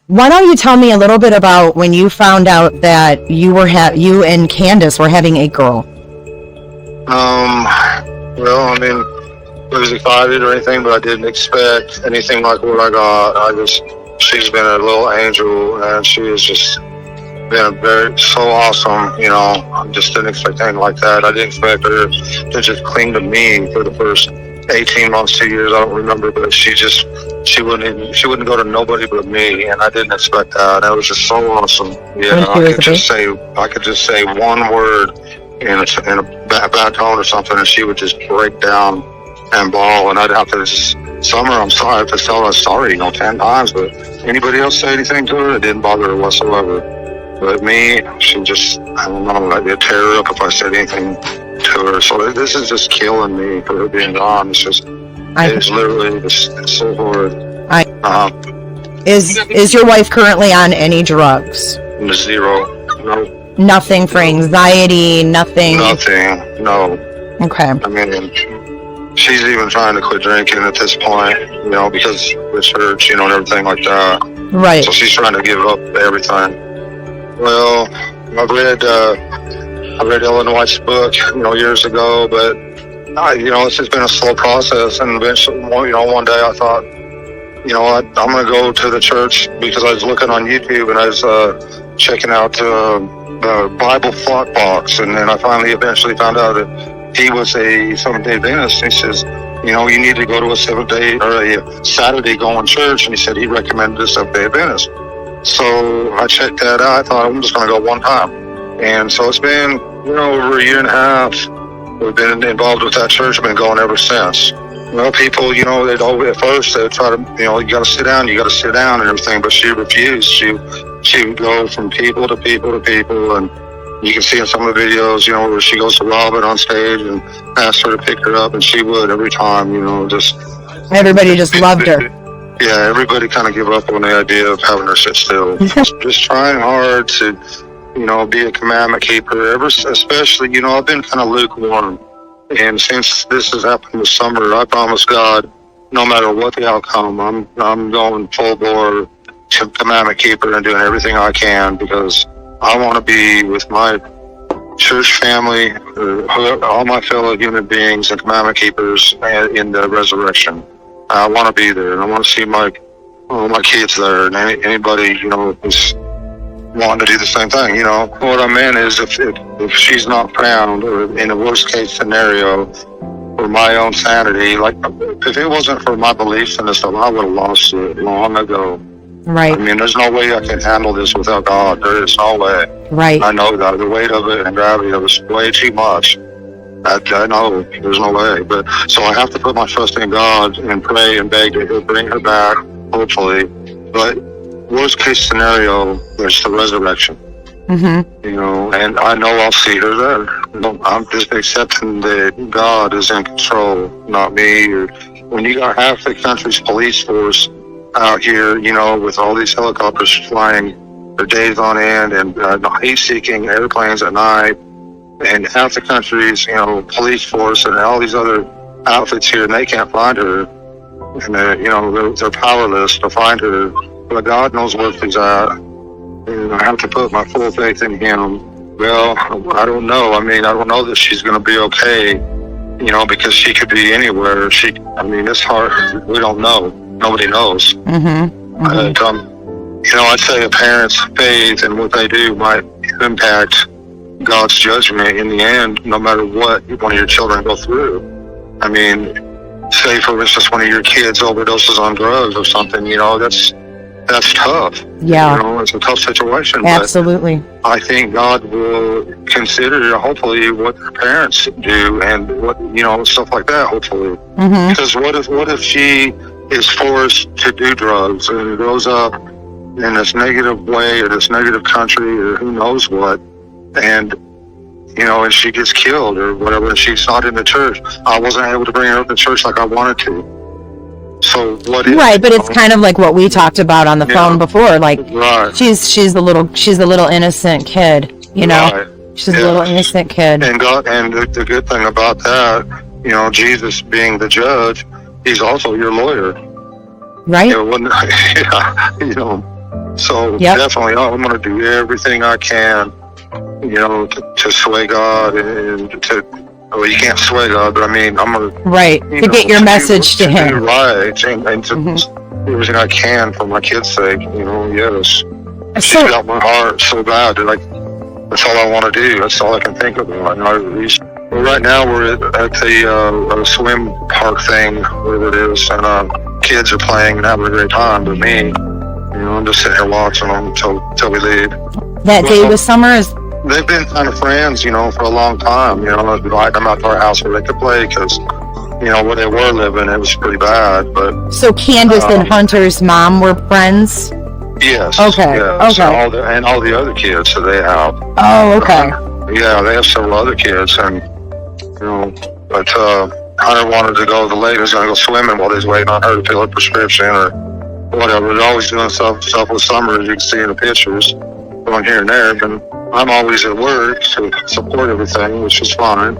Why don't you tell me a little bit about when you found out that you and Candus were having a girl? Well, I mean, I was excited or anything, but I didn't expect anything like what I got. She's been a little angel, and she has just been so awesome. You know, I just didn't expect anything like that. I didn't expect her to just cling to me for the first 18 months, 2 years. I don't remember, but she wouldn't go to nobody but me, and I didn't expect that. That was just so awesome. Yeah, I could just say one word in a bad tone or something, and she would just break down and bawl, and I'd have to just Summer, I'm sorry, I have to tell her sorry, 10 times, but anybody else say anything to her? It didn't bother her whatsoever. But me, she just, I don't know, I'd tear her up if I said anything to her. So this is just killing me for her being gone. It's literally just so hard. Is your wife currently on any drugs? Zero. No. Nothing for anxiety, nothing? Nothing, no. Okay. I mean, she's even trying to quit drinking at this point, because the church, and everything like that. Right. So she's trying to give up everything. Well, I read Ellen White's book, years ago, but it's just been a slow process. And eventually, one day I thought, I'm going to go to the church, because I was looking on YouTube and I was checking out the Bible Flock Box, and then I eventually found out that he was a Seventh-day Adventist. He says, you need to go to a Seventh-day or a Saturday going church, and he said he recommended a Seventh-day Adventist. So I checked that out. I thought, I'm just going to go one time. And so it's been, over a year and a half. We've been involved with that church. I've been going ever since. Well, people, they'd always, at first, they'd try to, you got to sit down and everything, but she refused. She would go from people to people to people, and you can see in some of the videos, where she goes to Robin on stage and asks her to pick her up, and she would every time, just... Everybody just loved her. Yeah, everybody kind of give up on the idea of having her sit still. Just trying hard to, be a commandment keeper. Especially, I've been kind of lukewarm. And since this has happened this summer, I promise God, no matter what the outcome, I'm going full bore to commandment keeper and doing everything I can, because I want to be with my church family, all my fellow human beings and commandment keepers in the resurrection. I want to be there, and I want to see my kids there, and anybody, who's wanting to do the same thing. What I meant is, if she's not found, or in a worst case scenario, for my own sanity, like if it wasn't for my beliefs in this stuff, I would have lost it long ago. Right. I mean, there's no way I can handle this without God. There is no way. Right. I know that the weight of it and gravity of it is way too much. I know there's no way, but so I have to put my trust in God and pray and beg that He'll bring her back, hopefully. But worst case scenario, there's the resurrection. Mm-hmm. And I know I'll see her there. I'm just accepting that God is in control, not me. When you got half the country's police force out here, with all these helicopters flying for days on end, and heat-seeking airplanes at night, and half the country's, police force and all these other outfits here, and they can't find her, and they're powerless to find her. But God knows where she's at, and I have to put my full faith in Him. Well, I don't know. I don't know that she's going to be okay, because she could be anywhere. It's hard. We don't know. Nobody knows. Mm-hmm. Mm-hmm. I'd say a parent's faith and what they do might impact God's judgment in the end, no matter what one of your children go through. Say for instance, one of your kids overdoses on drugs or something, that's tough. Yeah. It's a tough situation. Absolutely. But I think God will consider, hopefully, what their parents do and what, stuff like that, hopefully. Mm-hmm. Because what if she is forced to do drugs and grows up in this negative way or this negative country or who knows what, and and she gets killed or whatever, and she's not in the church. I wasn't able to bring her up to church like I wanted to. So what if, right, but it's kind of like what we talked about on the phone before. Like, right. she's the little innocent kid, Right. She's a little innocent kid. And God, and the good thing about that, Jesus being the judge, He's also your lawyer. Right. So Yep. definitely, I'm going to do everything I can, to sway God and to. Well, you can't sway God, but I mean, I'm going to. Right. To get your message to do him. right, and to do everything I can for my kid's sake. Yes. She's So, got my heart so bad that that's all I want to do. That's all I can think about. Well, right now we're at the swim park thing, whatever it is, and kids are playing and having a great time. But me, I'm just sitting here watching them until we leave. that day with Summer is... They've been kind of friends, for a long time. I'd invite them out to our house where they could play because, where they were living, it was pretty bad. But So Candus and Hunter's mom were friends? yes. Okay, Yes, okay. and all the other kids that they have. Oh, okay. Yeah, they have several other kids, and but Hunter wanted to go. The lady was going to go swimming while he's waiting on her to fill a prescription or whatever. They're always doing stuff with Summer, as you can see in the pictures, going here and there. But I'm always at work to support everything, which is fine.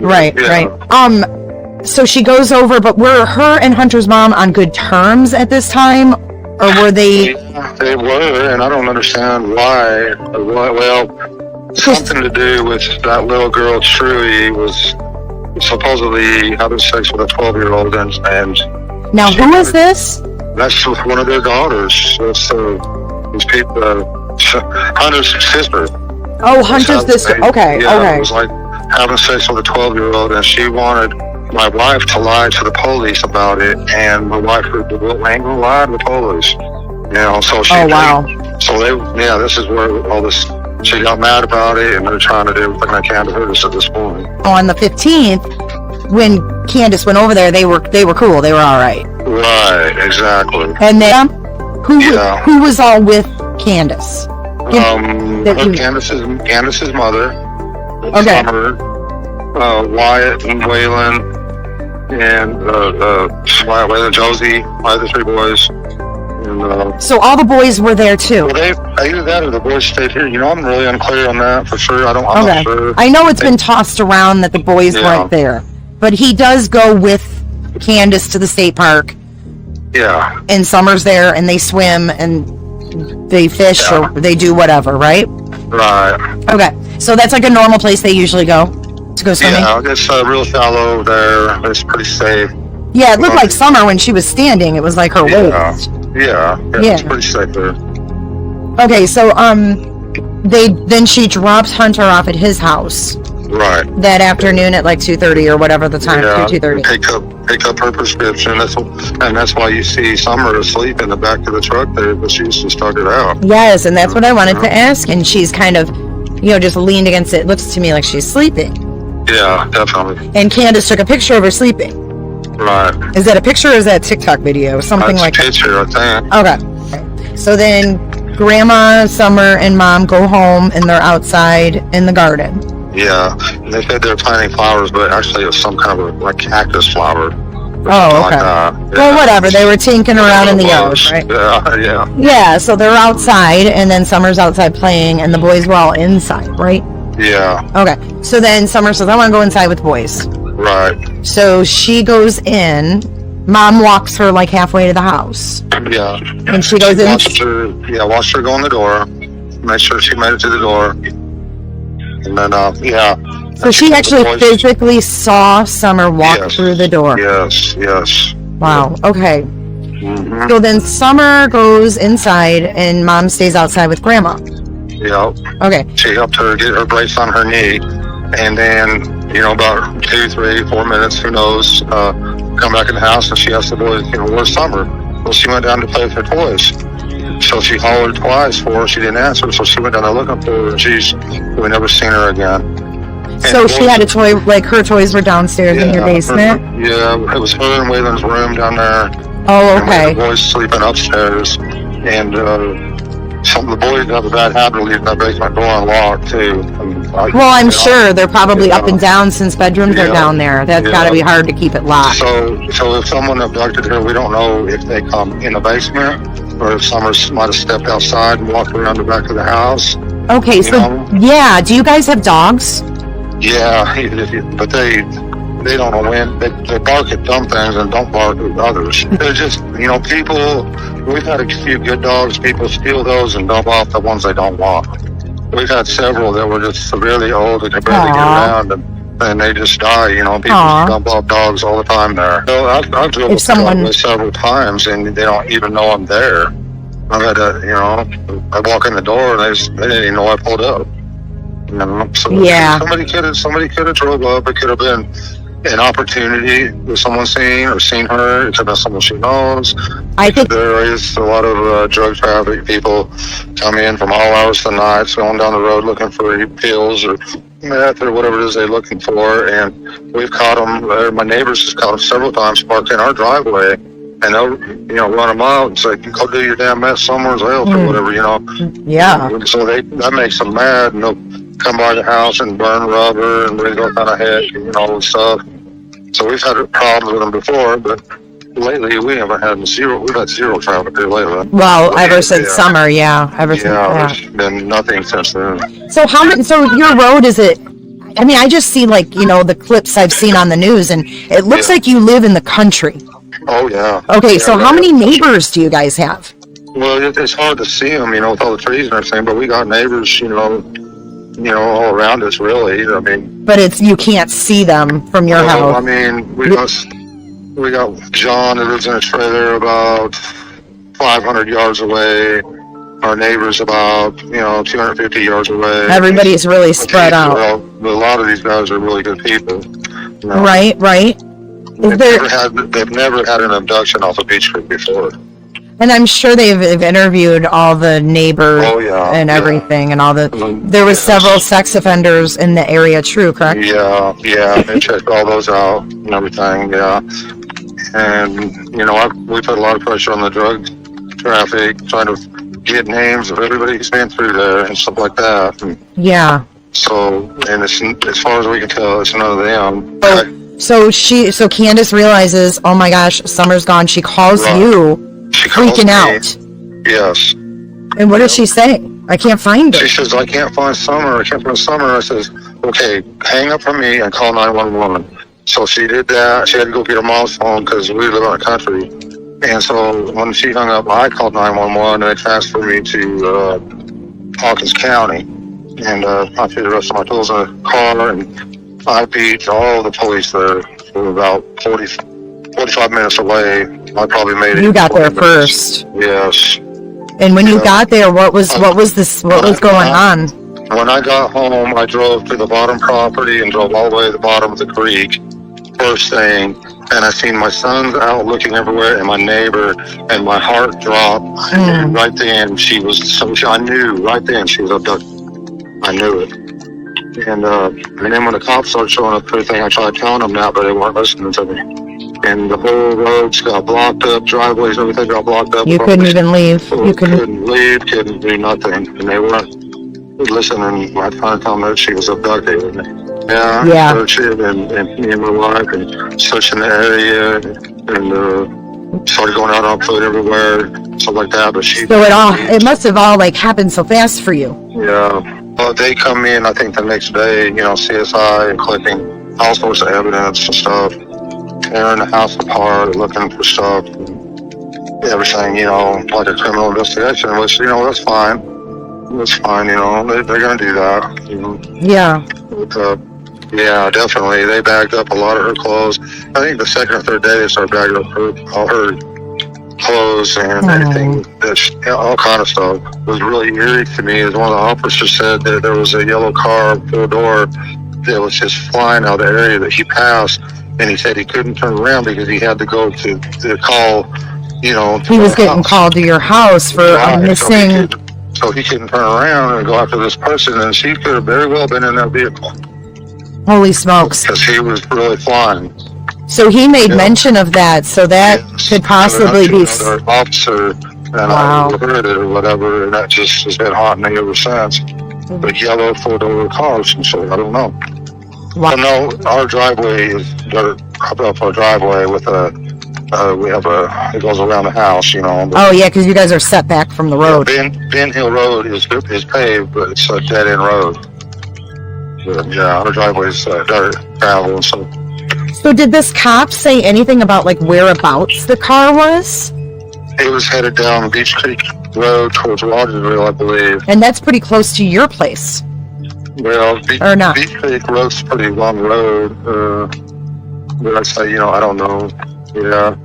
Right, Yeah. right. So she goes over, but were her and Hunter's mom on good terms at this time? Or were they... Yeah, they were, and I don't understand why. Well, something to do with that little girl, Truey, was supposedly having sex with a 12-year-old, and Now, who is this? that's with one of their daughters. That's these people, Hunter's sister. Oh, Hunter's sister. Okay, Yeah, okay. it was like having sex with a 12-year-old, and she wanted my wife to lie to the police about it, and my wife ain't gonna lie to the police. So she. Oh, wow. So this is where all this. She got mad about it, and they're trying to do everything they can to hurt us at this point. On the 15th, when Candus went over there, they were cool. They were all right. Right, exactly. And then, Yeah. who was all with Candus? Candus's mother. Okay. Summer, Wyatt and Waylon, and Waylon, Josie, the three boys. And, So all the boys were there too. well, either that or the boys stayed here. I'm really unclear on that for sure. I'm not sure. I know it's been tossed around that the boys Yeah. weren't there, but he does go with Candus to the state park, Yeah. and Summer's there, and they swim and they fish or they do whatever, right? Right. Okay, so that's like a normal place they usually go to go swimming. Yeah, it's real shallow there. It's pretty safe. Yeah, it looked like Summer when she was standing. It was like her Yeah. waist. Yeah. Yeah. It's pretty safe there. Okay, so then she dropped Hunter off at his house Right. that afternoon at like 2:30 or whatever the time, Yeah. 2:30. Pick up her prescription. That's why you see Summer asleep in the back of the truck there, but she just started out. Yes, and that's what I wanted to ask. And she's kind of, just leaned against it. It looks to me like she's sleeping. Yeah, definitely. And Candus took a picture of her sleeping. Right. Is that a picture or is that a TikTok video? Something That's like a picture, I think. that. Okay. So then Grandma, Summer, and Mom go home and they're outside in the garden. Yeah. And they said they were planting flowers, but actually it was some kind of like cactus flower. Oh, okay. Well, whatever. They were tinkering around in the yard, right? Yeah. Yeah, so they're outside, and then Summer's outside playing, and the boys were all inside, right? Yeah. Okay. So then Summer says, I want to go inside with the boys. Right. So she goes in. Mom walks her like halfway to the house. Yeah. And she goes in. Watched her go in the door. Make sure she made it to the door. And then, yeah. So she actually physically saw Summer walk Yes. through the door. Yes. Wow. Okay. Mm-hmm. So then Summer goes inside and Mom stays outside with Grandma. Yeah. Okay. She helped her get her brace on her knee. And then, about 2, 3, 4 minutes, who knows, come back in the house and she asked the boys, where's Summer? Well, she went down to play with her toys. So she hollered twice for her. She didn't answer. So she went down there looking for her. And we never seen her again. So she had a toy, like her toys were downstairs in your basement? It was her and Waylon's room down there. Oh, And okay. the boys sleeping upstairs. And some of the boys have a bad habit of leaving that basement door unlocked, too. Well, I'm sure they're probably up and down since bedrooms are down there. That's got to be hard to keep it locked. So if someone abducted her, we don't know if they come in the basement or if Summer might have stepped outside and walked around the back of the house. Okay, so, yeah. Do you guys have dogs? Yeah, but they don't know when. They bark at dumb things and don't bark at others. They're just, people, we've had a few good dogs, people steal those and dump off the ones they don't want. We've had several that were just severely old and could barely get around, and they just die, people dump off dogs all the time there. So I've driven with several times and they don't even know I'm there. I've had to, I walk in the door and they didn't even know I pulled up. So somebody could have drove up. It could have been an opportunity with someone seen her. It could have been someone she knows. I think there is a lot of drug traffic people come in from all hours of the night, going down the road looking for pills or meth or whatever it is they're looking for. And we've caught them. My neighbors has caught them several times parked in our driveway. And they'll, run them out and say, go do your damn meth somewhere else or whatever, Yeah. So that makes them mad, and they'll come by the house and burn rubber and raise all kind of heck and all this stuff. So we've had problems with them before, but lately we haven't had we've had zero traffic here lately. Well, ever since summer, there's been nothing since then. So so your road, is it, I just see the clips I've seen on the news, and it looks like you live in the country. Oh, yeah. Okay, so how many neighbors do you guys have? Well, it's hard to see them, with all the trees and everything, but we got neighbors, all around us, really. But you can't see them from your house. We got John who lives in a trailer about 500 yards away. Our neighbors about, 250 yards away. Everybody's really spread out. Well, a lot of these guys are really good people. Right. They've never had an abduction off of Beach Creek before. And I'm sure they've interviewed all the neighbors and everything, and all there was several sex offenders in the area, true, correct? Yeah, they checked all those out and everything, And, we put a lot of pressure on the drug traffic, trying to get names of everybody who's been through there and stuff like that. And so, and as far as we can tell, it's none of them. So Candus realizes, oh my gosh, Summer's gone. She calls you, freaking out. Yes. And what does she say? I can't find her. She says, I can't find Summer. I says, okay, hang up from me and call 911. So she did that. She had to go get her mom's phone because we live in the country. And so when she hung up, I called 911 and they transferred me to Hawkins County. And I threw the rest of my tools in the car, and I beat all the police there for about 45 minutes away. I probably made it. You got there first. Yes. And when you got there, what was going on? When I got home, I drove to the bottom property and drove all the way to the bottom of the creek. First thing, and I seen my sons out looking everywhere, and my neighbor, and my heart dropped. And right then, I knew right then she was abducted. I knew it. And then when the cops started showing up, everything, I tried telling them that, but they weren't listening to me. And the whole roads got blocked up, driveways, everything got blocked up. You couldn't even leave. You couldn't leave, couldn't do nothing. And they weren't listening. I tried to tell them that she was abducted. Yeah. Searched it, and me and my wife, and searching the area, and started going out on foot everywhere, stuff like that. But it must have all happened so fast for you. Yeah. Well, they come in, I think the next day, CSI, and collecting all sorts of evidence and stuff, tearing the house apart, looking for stuff, and everything, like a criminal investigation, which, that's fine. That's fine, they're going to do that. Yeah. But, yeah, definitely. They bagged up a lot of her clothes. I think the second or third day they started bagging up all her clothes and everything, all kind of stuff. It was really eerie to me. As one of the officers said, that there was a yellow car, 4-door, that was just flying out of the area that he passed, and he said he couldn't turn around because he had to go to call, he was getting called to your house for missing. So he couldn't turn around and go after this person, and she could have very well been in that vehicle. Holy smokes. Because he was really flying. So he made mention of that, so that could possibly be another officer, and I heard it or whatever, and that just has been haunting me ever since. The yellow 4-door car, so I don't know. Wow. No, our driveway is dirt up our driveway with it goes around the house, Oh yeah, because you guys are set back from the road. Ben Hill Road is paved, but it's a dead end road. But, yeah, our driveway is dirt, gravel, and stuff. So did this cop say anything about like whereabouts the car was? It was headed down Beach Creek Road towards Walgreen, I believe. And that's pretty close to your place. Well, or not? Beach Creek Road's a pretty long road. But I say, I don't know. Yeah.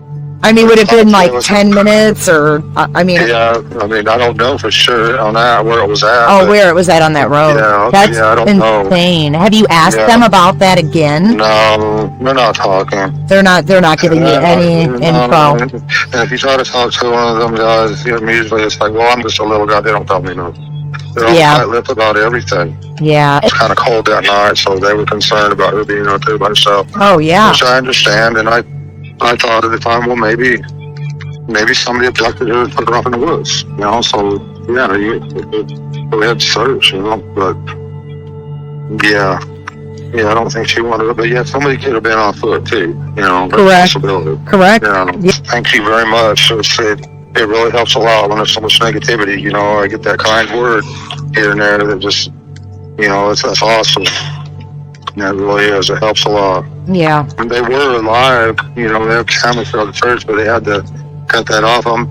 I mean, would it have been like 10 minutes or, I mean... Yeah, I don't know for sure on that, where it was at. Oh, where it was at on that road. Yeah, that's I don't insane. know. Have you asked them about that again? No, we're not talking. They're not giving you any info. And if you try to talk to one of them guys, usually it's like, well, I'm just a little guy, they don't tell me nothing. They're all tight-lipped about everything. Yeah. It's kind of cold that night, so they were concerned about her being out there by herself. Oh, yeah. Which I understand, and I thought at the time, well, maybe somebody abducted her and put her up in the woods, so, yeah, we had to search, but, yeah, I don't think she wanted it, but yeah, somebody could have been on foot, too, Correct. Correct. Yeah. Thank you very much. It really helps a lot when there's so much negativity, I get that kind word here and there that just, that's awesome. Yeah, it really is. It helps a lot. Yeah. And they were alive, they have cameras throughout the church, but they had to cut that off. I'm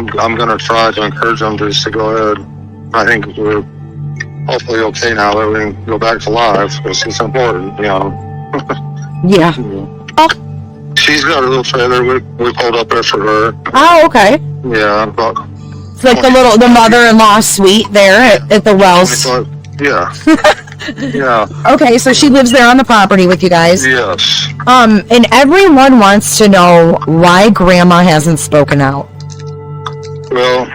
going to try to encourage them just to go ahead. I think we're hopefully okay now that we can go back to live, because it's important, Yeah. She's got a little trailer. We pulled up there for her. Oh, okay. Yeah, it's like the mother-in-law suite there at the Wells. Yeah. Yeah. Okay, so she lives there on the property with you guys. Yes. And everyone wants to know why Grandma hasn't spoken out. Well,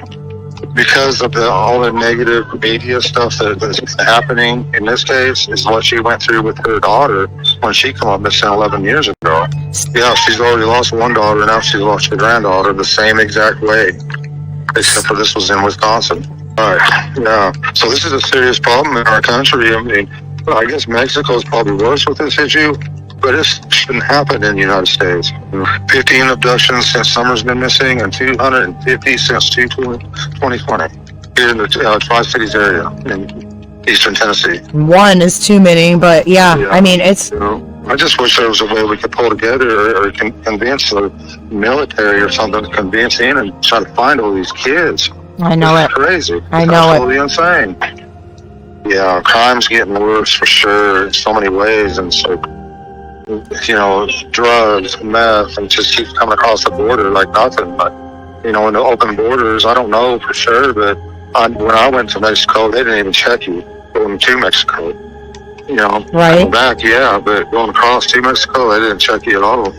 because of all the negative media stuff that's happening in this case is what she went through with her daughter when she came up missing 11 years ago. Yeah, she's already lost one daughter, now she's lost her granddaughter the same exact way, except for this was in Wisconsin. All right, yeah. So this is a serious problem in our country. I guess Mexico is probably worse with this issue, but it shouldn't happen in the United States. 15 abductions since summer's been missing, and 250 since 2020 here in the Tri-Cities area in eastern Tennessee. One is too many, but yeah. It's... I just wish there was a way we could pull together or convince the military or something to convince in and try to find all these kids. I know it's crazy. I know absolutely insane. Yeah, crime's getting worse for sure in so many ways, and so drugs, meth, and just keeps coming across the border like nothing. But in the open borders, I don't know for sure, but when I went to Mexico, they didn't even check you going to Mexico. Right. Back, yeah, but going across to Mexico, they didn't check you at all.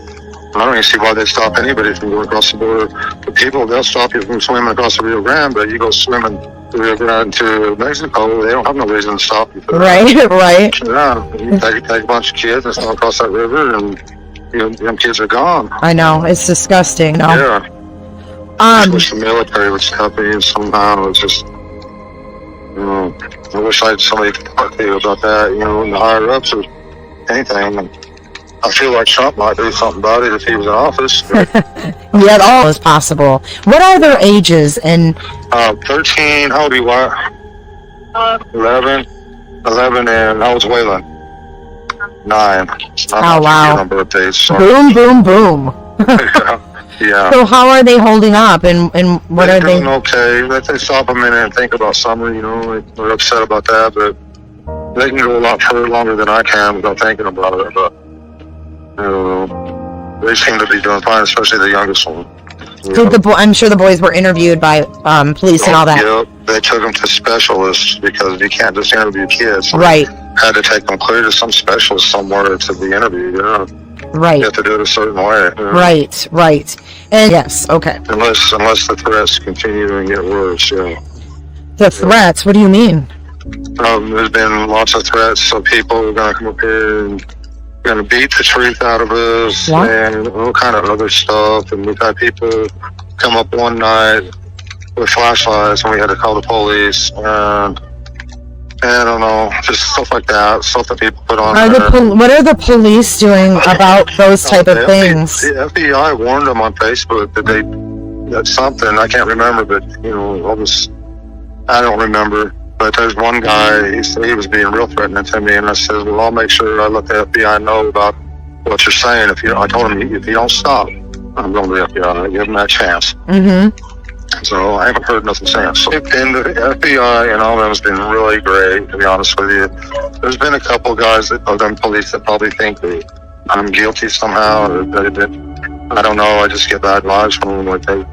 I don't even see why they stop anybody from going across the border. The people, they'll stop you from swimming across the Rio Grande, but you go swimming the Rio Grande to Mexico, they don't have no reason to stop you. Right. Yeah, you take a bunch of kids and swim across that river, and them kids are gone. I know, it's disgusting. No? Yeah. I wish the military would step in somehow. It's just, I wish somebody could talk to you about that, in the higher ups or anything. I feel like Trump might do something about it if he was in office. Yeah, all is possible. What are their ages? And 13, how old are you? 11, and how old's Waylon? 9. Oh, wow. On birthdays, so. Boom, boom, boom. Yeah. So how are they holding up, and what are they? Doing okay. They stop a minute and think about summer, they're upset about that, but they can go a lot longer than I can without thinking about it, but they seem to be doing fine, especially the youngest one. So I'm sure the boys were interviewed by police and all that. Yeah, they took them to specialists because you can't just interview kids. Right. Had to take them clear to some specialist somewhere to be interviewed. Yeah. Right. You have to do it a certain way. Yeah. Right. And yes, okay. Unless the threats continue and get worse. Yeah. The threats? What do you mean? There's been lots of threats, so people are going to come up here and going to beat the truth out of us. What? And all kind of other stuff. And we've had people come up one night with flashlights, and we had to call the police. And I don't know, just stuff like that, stuff that people put on. What are the police doing about those type of things? The FBI warned them on Facebook that something, I can't remember, but I don't remember. But there's one guy, he said he was being real threatening to me, and I said, well, I'll make sure I let the FBI know about what you're saying. I told him, if you don't stop, I'm going to the FBI. Give him that chance. Mm-hmm. So I haven't heard nothing since. And the FBI and all of them has been really great, to be honest with you. There's been a couple guys of them police that probably think that I'm guilty somehow, or that I don't know. I just get bad vibes from them.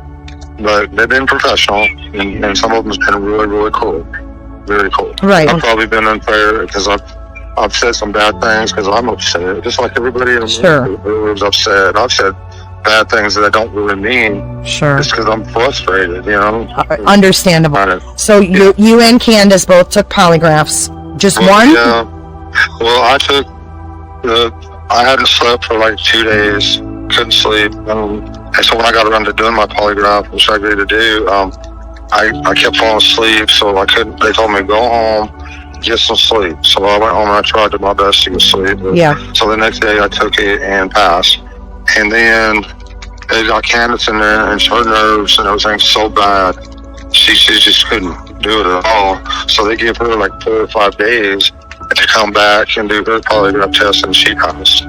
But they've been professional, and some of them's been really, really cool. Very cool. Right. I've probably been unfair because I've said some bad things because I'm upset, just like everybody in the room's upset. I've said bad things that I don't really mean. Sure. Just because I'm frustrated, you know. Understandable. So you and Candus both took polygraphs. Just one? Yeah. Well, I hadn't slept for like 2 days. Couldn't sleep. And so when I got around to doing my polygraph, which I agreed to do, I kept falling asleep, so I couldn't. They told me to go home, get some sleep. So I went home and I tried to my best to get sleep. Yeah. So the next day I took it and passed. And then they got Candus in there, and her nerves and everything so bad, she just couldn't do it at all. So they gave her like 4 or 5 days to come back and do her polygraph test, and she passed.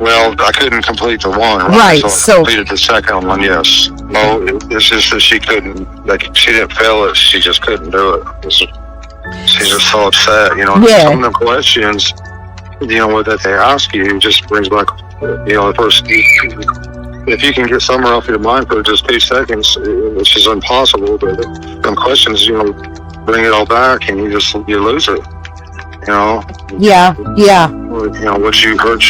Well, I couldn't complete the one, right? So I completed the second one, yes. No, it's just that she couldn't, like, she didn't fail it, she just couldn't do it. She's just so upset, you know. Yeah. Some of the questions, you know, that they ask you just brings back, you know, the first, if you can get somewhere off your mind for just 2 seconds, which is impossible, but some questions, you know, bring it all back and you lose it, you know. Yeah. You know, what you heard,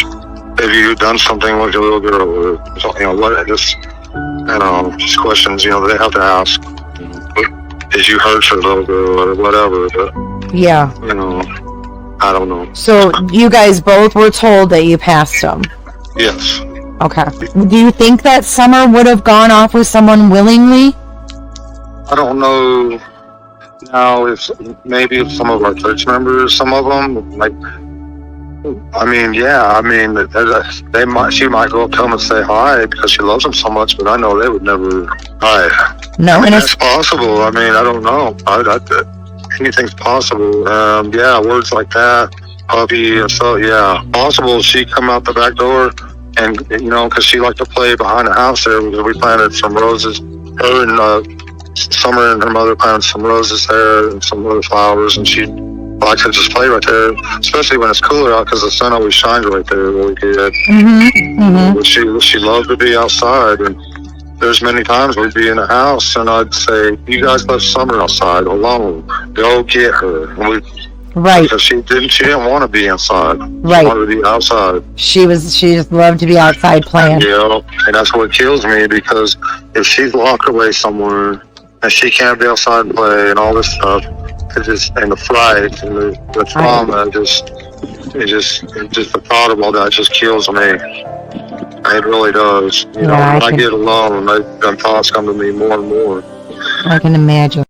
have you done something with your little girl, or something, you know, what, just, you know, just questions, you know, they have to ask. Did you hurt your little girl or whatever, but, yeah, you know, I don't know. So you guys both were told that you passed them? Yes. Okay. Do you think that Summer would have gone off with someone willingly? I don't know now if some of our church members, some of them, like, I mean, she might go up to them and say hi because she loves them so much, but I know they would never hi. No, I mean, it's possible. I mean, I don't know. Anything's possible. Words like that, puppy, and so, yeah. Possible she come out the back door and, you know, because she liked to play behind the house there, because we planted some roses. Her and Summer and her mother planted some roses there and some other flowers, and she likes to just play right there, especially when it's cooler out, because the sun always shines right there really good. But she loved to be outside, and there's many times we'd be in the house and I'd say, you guys left Summer outside alone, go get her. And right. Because she didn't want to be inside. Right. She wanted to be outside. She just loved to be outside playing. Yeah, and that's what kills me, because if she's locked away somewhere and she can't be outside and play and all this stuff, and the fright and the trauma, just the thought of all that just kills me. It really does. You know, when I get alone, them thoughts come to me more and more. I can imagine.